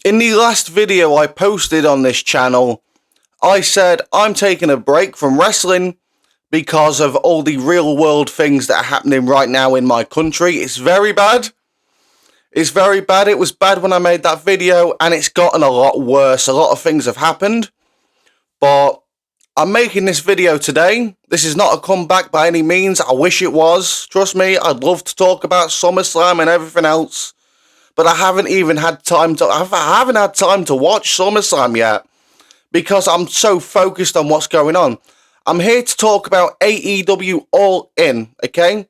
In the last video I posted on this channel, I said I'm taking a break from wrestling because of all the real world things that are happening right now in my country. It's very bad. It's very bad. It was bad when I made that video, and it's gotten a lot worse. A lot of things have happened, but I'm making this video today. This is not a comeback by any means. I wish it was. Trust me, I'd love to talk about SummerSlam and everything else, but I haven't even had time to. I haven't had time to watch SummerSlam yet because I'm so focused on what's going on. I'm here to talk about AEW All In. Okay,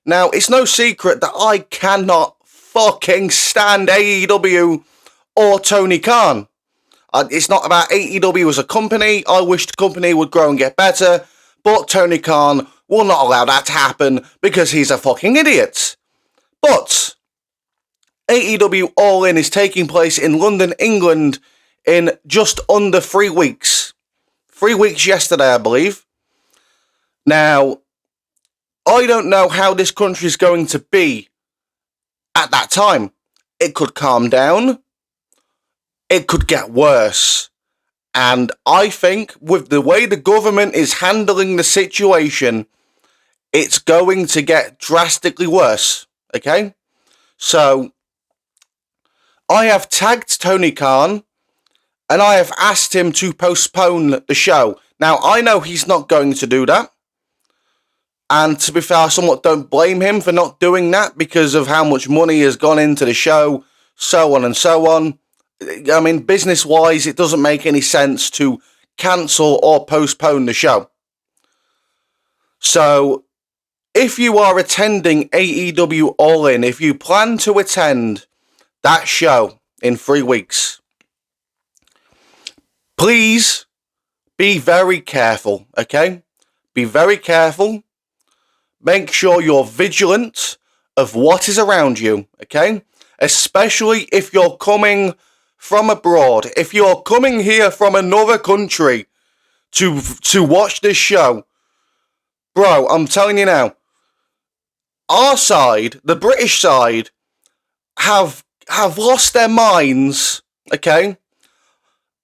now it's no secret that I cannot fucking stand AEW or Tony Khan. It's not about AEW as a company. I wish the company would grow and get better, but Tony Khan will not allow that to happen because he's a fucking idiot. But AEW All In is taking place in London, England in just under 3 weeks. 3 weeks yesterday, I believe. Now, I don't know how this country is going to be at that time. It could calm down. It could get worse. And I think with the way the government is handling the situation, it's going to get drastically worse. Okay? So, I have tagged Tony Khan and I have asked him to postpone the show. Now, I know he's not going to do that. And to be fair, I somewhat don't blame him for not doing that because of how much money has gone into the show, so on and so on. I mean, business-wise, it doesn't make any sense to cancel or postpone the show. So, if you are attending AEW All In, if you plan to attend that show in 3 weeks, please be very careful, okay? Be very careful. Make sure you're vigilant of what is around you, okay? Especially if you're coming from abroad. If you're coming here from another country to watch this show, bro, I'm telling you now, our side, the British side, have lost their minds, okay?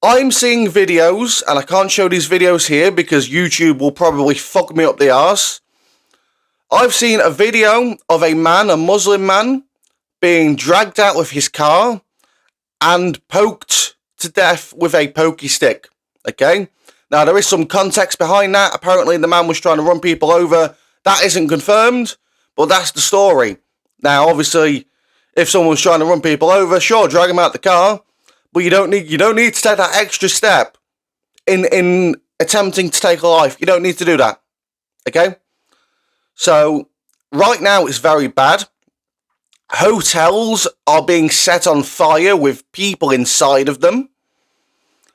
I'm seeing videos, and I can't show these videos here because YouTube will probably fuck me up the arse. I've seen a video of a man, a Muslim man, being dragged out of his car and poked to death with a pokey stick, okay? Now, there is some context behind that. Apparently, the man was trying to run people over. That isn't confirmed, but that's the story. Now, obviously, if someone was trying to run people over, sure, drag them out the car, but you don't need to take that extra step in attempting to take a life. You don't need to do that, okay? So, right now, it's very bad. Hotels are being set on fire with people inside of them.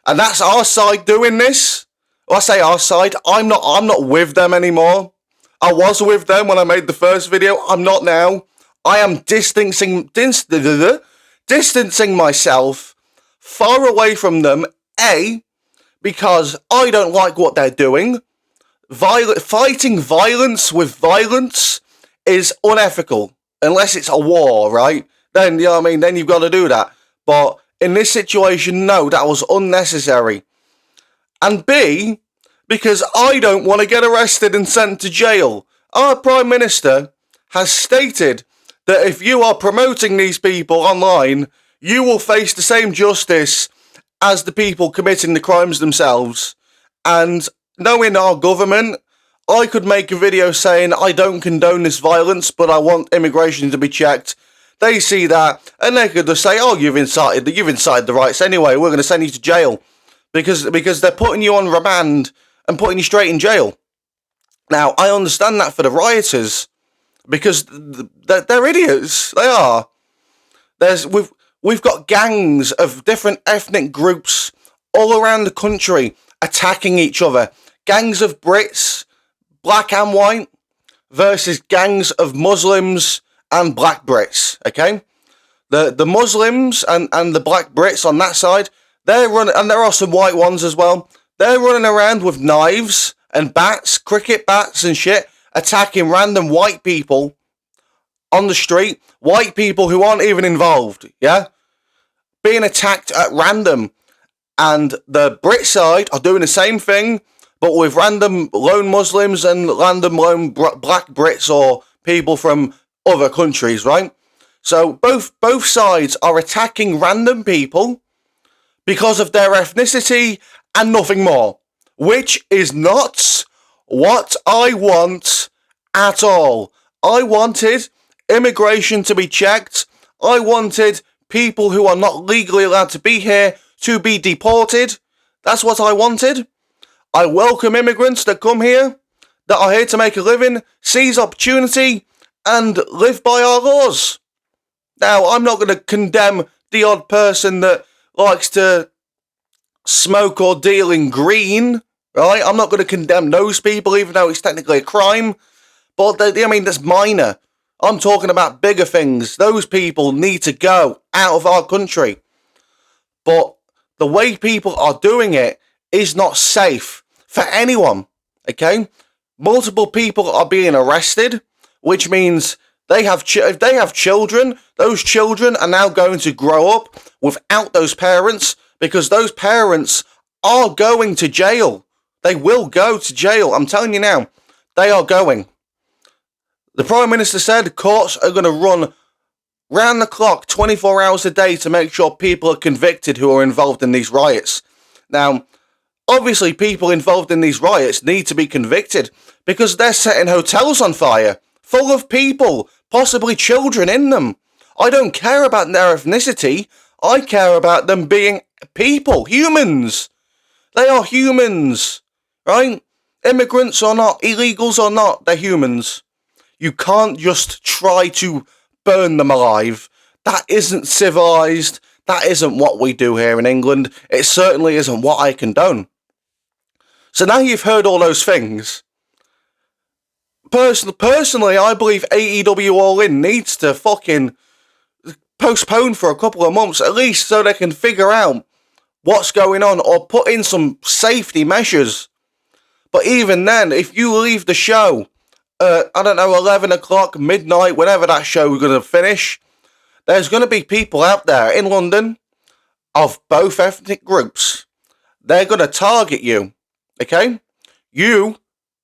And that's our side doing this. Well, I say our side, I'm not with them anymore. I was with them when I made the first video. I'm not now. I am distancing myself far away from them. A, because I don't like what they're doing. Fighting violence with violence is unethical. Unless it's a war, right? Then, you know what I mean? Then you've got to do that. But in this situation, no, that was unnecessary. And B, because I don't want to get arrested and sent to jail. Our Prime Minister has stated that if you are promoting these people online, you will face the same justice as the people committing the crimes themselves. And knowing our government, I could make a video saying I don't condone this violence, but I want immigration to be checked. They see that, and they could just say, "Oh, you've incited the riots anyway. We're going to send you to jail," because they're putting you on remand and putting you straight in jail. Now, I understand that for the rioters because they're idiots. They are. We've got gangs of different ethnic groups all around the country attacking each other. Gangs of Brits, black and white, versus gangs of Muslims and black Brits, okay? The Muslims and the black Brits on that side, they're running, and there are some white ones as well, they're running around with knives and bats, cricket bats and shit, attacking random white people on the street, white people who aren't even involved, yeah? being attacked at random. And the Brit side are doing the same thing, but with random lone Muslims and random lone black Brits or people from other countries, right? So both sides are attacking random people because of their ethnicity and nothing more, which is not what I want at all. I wanted immigration to be checked. I wanted people who are not legally allowed to be here to be deported. That's what I wanted. I welcome immigrants that come here, that are here to make a living, seize opportunity, and live by our laws. Now, I'm not going to condemn the odd person that likes to smoke or deal in green, right? I'm not going to condemn those people, even though it's technically a crime. But, that's minor. I'm talking about bigger things. Those people need to go out of our country. But the way people are doing it is not safe for anyone, okay? Multiple people are being arrested, which means if they have children, those children are now going to grow up without those parents because those parents are going to jail. They will go to jail. I'm telling you now, they are going. The Prime Minister said courts are going to run round the clock, 24 hours a day to make sure people are convicted who are involved in these riots. Now, obviously people involved in these riots need to be convicted because they're setting hotels on fire, full of people, possibly children in them. I don't care about their ethnicity. I care about them being people, humans. They are humans, right? Immigrants or not, illegals or not, they're humans. You can't just try to burn them alive. That isn't civilized. That isn't what we do here in England. It certainly isn't what I condone. So now you've heard all those things. Personally, I believe AEW All In needs to fucking postpone for a couple of months at least so they can figure out what's going on or put in some safety measures. But even then, if you leave the show at, 11 o'clock, midnight, whenever that show is going to finish, there's going to be people out there in London of both ethnic groups. They're going to target you, okay? You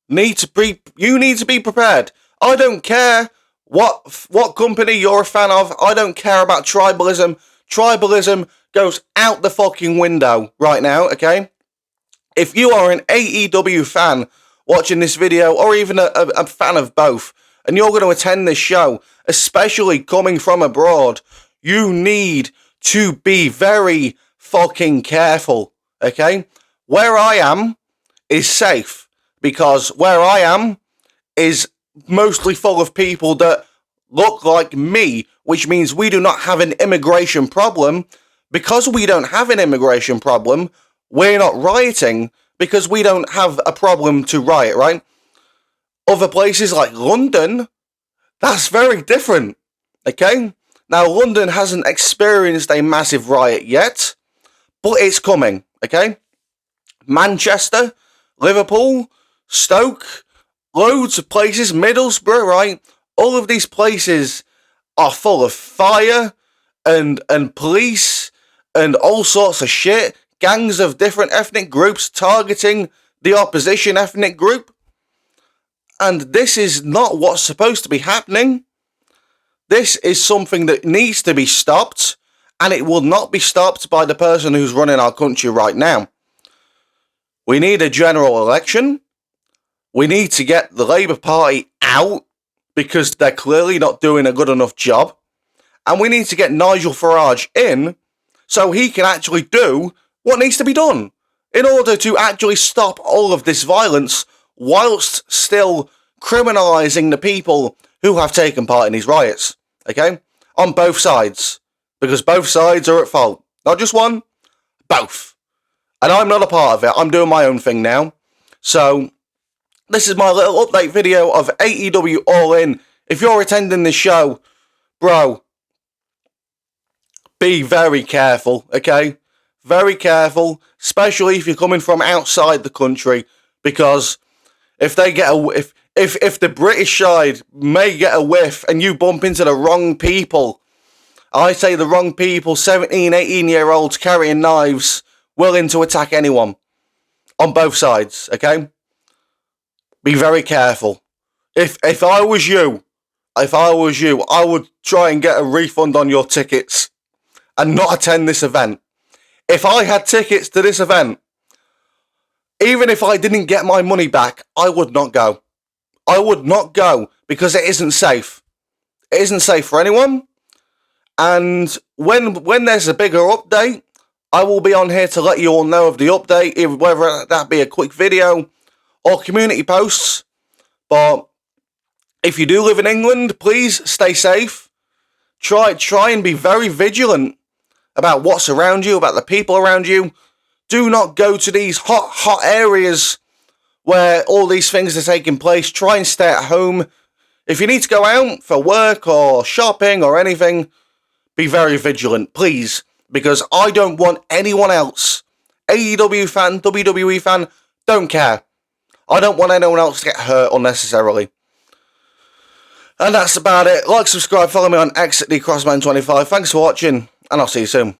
need to be prepared. I don't care what company you're a fan of. I don't care about tribalism. Tribalism goes out the fucking window right now, okay? If you are an AEW fan watching this video, or even a fan of both, and you're going to attend this show, especially coming from abroad, you need to be very fucking careful, okay? Where I am is safe, because where I am is mostly full of people that look like me, which means we do not have an immigration problem. Because we don't have an immigration problem, we're not rioting, because we don't have a problem to riot, right? Other places like London, that's very different, okay? Now, London hasn't experienced a massive riot yet, but it's coming, okay? Manchester, Liverpool, Stoke, loads of places, Middlesbrough, right? All of these places are full of fire and police and all sorts of shit. Gangs of different ethnic groups targeting the opposition ethnic group. And this is not what's supposed to be happening. This is something that needs to be stopped, and it will not be stopped by the person who's running our country right now. We need a general election. We need to get the Labour Party out because they're clearly not doing a good enough job. And we need to get Nigel Farage in so he can actually do what needs to be done in order to actually stop all of this violence whilst still criminalising the people who have taken part in these riots, okay? On both sides, because both sides are at fault. Not just one, both. And I'm not a part of it. I'm doing my own thing now. So, this is my little update video of AEW All In. If you're attending this show, bro, be very careful, okay? Very careful, especially if you're coming from outside the country, because if they get if the British side may get a whiff and you bump into the wrong people, I say the wrong people, 17, 18-year-olds carrying knives, willing to attack anyone. On both sides, okay? Be very careful. If I was you, I would try and get a refund on your tickets and not attend this event. If I had tickets to this event, even if I didn't get my money back, I would not go. I would not go because it isn't safe. It isn't safe for anyone. And when there's a bigger update, I will be on here to let you all know of the update, whether that be a quick video or community posts. But if you do live in England, please stay safe. Try and be very vigilant about what's around you, about the people around you. Do not go to these hot areas where all these things are taking place. Try and stay at home. If you need to go out for work or shopping or anything, be very vigilant, please, because I don't want anyone else, AEW fan, WWE fan, don't care. I don't want anyone else to get hurt unnecessarily. And that's about it. Like, subscribe, follow me on X at DCrossman25. Thanks for watching, and I'll see you soon.